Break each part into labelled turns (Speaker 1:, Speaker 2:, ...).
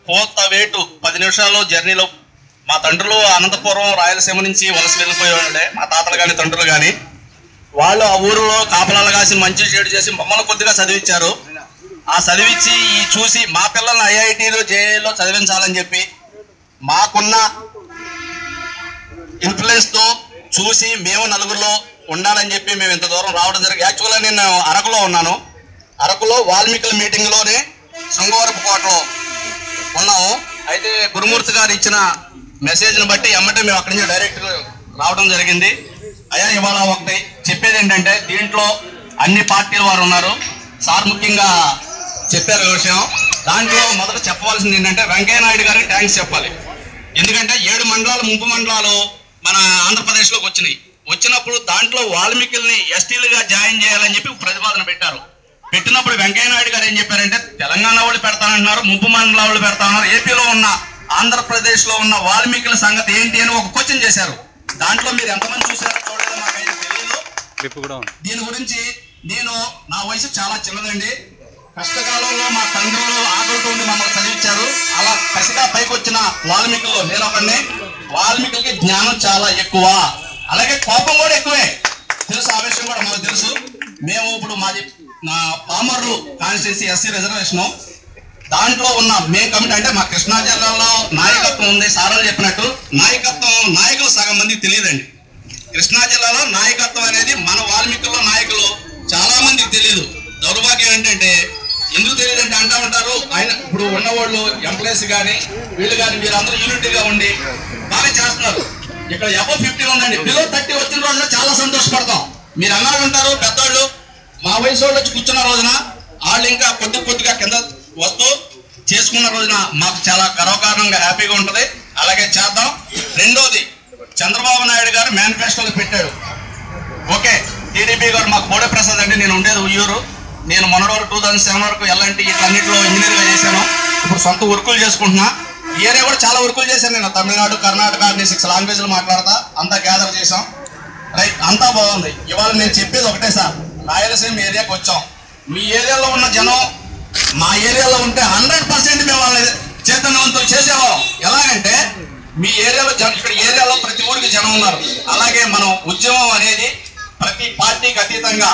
Speaker 1: కోత వేటు 10 నిమిషాల్లో జర్నీలో మా తండ్రులు అనంతపురం రాయలసీమ నుంచి వలస వెళ్ళిపోయేవాళ్ళే. మా తాతలు కానీ తండ్రులు కానీ వాళ్ళు ఆ ఊరిలో కాపలాలు కాసి మంచి చెడు చేసి మమ్మల్ని కొద్దిగా చదివించారు. ఆ చదివించి ఈ చూసి మా పిల్లల్ని ఐఐటీలో జేఏలో చదివించాలని చెప్పి మాకున్న ఇన్ఫ్లుయెన్స్తో చూసి మేము నలుగురిలో ఉండాలని చెప్పి మేము ఇంత దూరం రావడం జరిగింది. యాక్చువల్గా నేను అరకులో ఉన్నాను. అరకులో వాల్మీకుల మీటింగ్లోనే శృంగవరపు కోటలో ఉన్నాము. అయితే గురుమూర్తి గారు ఇచ్చిన మెసేజ్ని బట్టి ఎమ్మటే మేము అక్కడి నుంచి డైరెక్ట్ రావడం జరిగింది. అయ్యా ఇవాళ ఒకటి చెప్పేది ఏంటంటే దీంట్లో అన్ని పార్టీల వారు ఉన్నారు. సార్ ముఖ్యంగా చెప్పారు విషయం. దాంట్లో మొదట చెప్పవలసింది ఏంటంటే వెంకయ్య నాయుడు గారికి థ్యాంక్స్ చెప్పాలి. ఎందుకంటే 7 మండలాలు ముంపు మండలాలు మన ఆంధ్రప్రదేశ్లోకి వచ్చినప్పుడు దాంట్లో వాల్మీకుల్ని ఎస్టీలుగా జాయిన్ చేయాలని చెప్పి ప్రతిపాదన పెట్టినప్పుడు వెంకయ్య నాయుడు గారు ఏం చెప్పారంటే తెలంగాణ వాళ్ళు పెడతానంటున్నారు, ముంపు మండల వాళ్ళు పెడతామన్నారు, ఏపీలో ఉన్న ఆంధ్రప్రదేశ్లో ఉన్న వాల్మీకుల సంగతి ఏంటి అని ఒక క్వశ్చన్ చేశారు. దాంట్లో మీరు ఎంతమంది చూసారో చూడలేదో మాకైతే తెలియదు. దీని గురించి నేను నా వయసు చాలా చిన్నదండి. కష్టకాలంలో మా తండ్రులు ఆకలితో ఉండి మమ్మల్ని చదివించారు. అలా కసిగా పైకి వచ్చిన వాల్మీకుల్లో నేను ఒకడిని. వాల్మీకులకి జ్ఞానం చాలా ఎక్కువ, అలాగే కోపం కూడా ఎక్కువే. తెలుసు, ఆ విషయం కూడా మాకు తెలుసు. మేము ఇప్పుడు మాది నా పామర్రు కాన్స్టిట్యూన్సీ ఎస్సీ రిజర్వేషను. దాంట్లో ఉన్న మెయిన్ కమిటీ అంటే మా కృష్ణా జిల్లాలో నాయకత్వం ఉంది. సారాలు చెప్పినట్టు నాయకులు సగం మందికి తెలియదండి. కృష్ణా జిల్లాలో నాయకత్వం అనేది మన వాల్మీకుల్లో నాయకులు చాలా మందికి తెలియదు. దౌర్భాగ్యం ఏంటంటే ఎందుకు తెలియదంటే అంటా ఉంటారు ఆయన ఇప్పుడు ఉన్నవాళ్ళు ఎంప్లాయీస్ కానీ వీళ్ళు కానీ మీరందరూ యూనిటీగా ఉండి బాగా చేస్తున్నారు. ఇక్కడ అబవ్ 50 ఉందండి, బిలో 30 వచ్చిన రోజున చాలా సంతోషపడతాం. మీరు అన్నారు ఉంటారు పెద్దవాళ్ళు, మా వయసు వాళ్ళు వచ్చి కూర్చున్న రోజున వాళ్ళు ఇంకా కొద్దిగా కింద వస్తూ చేసుకున్న రోజున మాకు చాలా గర్వకారణంగా హ్యాపీగా ఉంటుంది. అలాగే చేద్దాం. రెండోది, చంద్రబాబు నాయుడు గారు మేనిఫెస్టోలో పెట్టాడు. ఓకే, టీడీపీ గారు మాకు బోడే ప్రసాద్ అండి, నేను ఉండేది ఉయ్యూరు. నేను మొన్నటి వరకు 2007 వరకు ఎల్ఎన్టీ ఇట్లన్నింటిలో ఇంజనీర్గా చేశాను. ఇప్పుడు సొంత వర్కులు చేసుకుంటున్నా. ఈ ఏరియా కూడా చాలా వర్కులు చేశాను నేను. తమిళనాడు, కర్ణాటక అన్ని 6 లాంగ్వేజ్లు మాట్లాడతా. అంతా గ్యాదర్ చేసాం. రైట్, అంతా బాగుంది. ఇవాళ నేను చెప్పేది ఒకటే సార్, రాయలసీమ ఏరియాకి వచ్చాం. మీ ఏరియాలో ఉన్న జనం మా ఏరియాలో ఉంటే 100% మేము వాళ్ళని చైతన్యవంతులు చేసేవాళ్ళం. ఎలాగంటే మీ ఏరియాలో ఇక్కడ ఏరియాలో ప్రతి ఊరికి జనం ఉన్నారు. అలాగే మనం ఉద్యమం అనేది ప్రతి పార్టీకి అతీతంగా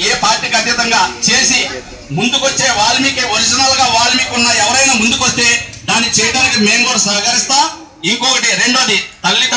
Speaker 1: ఏ పార్టీకి అతీతంగా చేసి ముందుకొచ్చే వాల్మీకి ఒరిజినల్ గా వాల్మీకి ఉన్న ఎవరైనా ముందుకొస్తే దాన్ని చేయడానికి మేము కూడా సహకరిస్తాం. ఇంకొకటి రెండోది, తల్లిదండ్రులు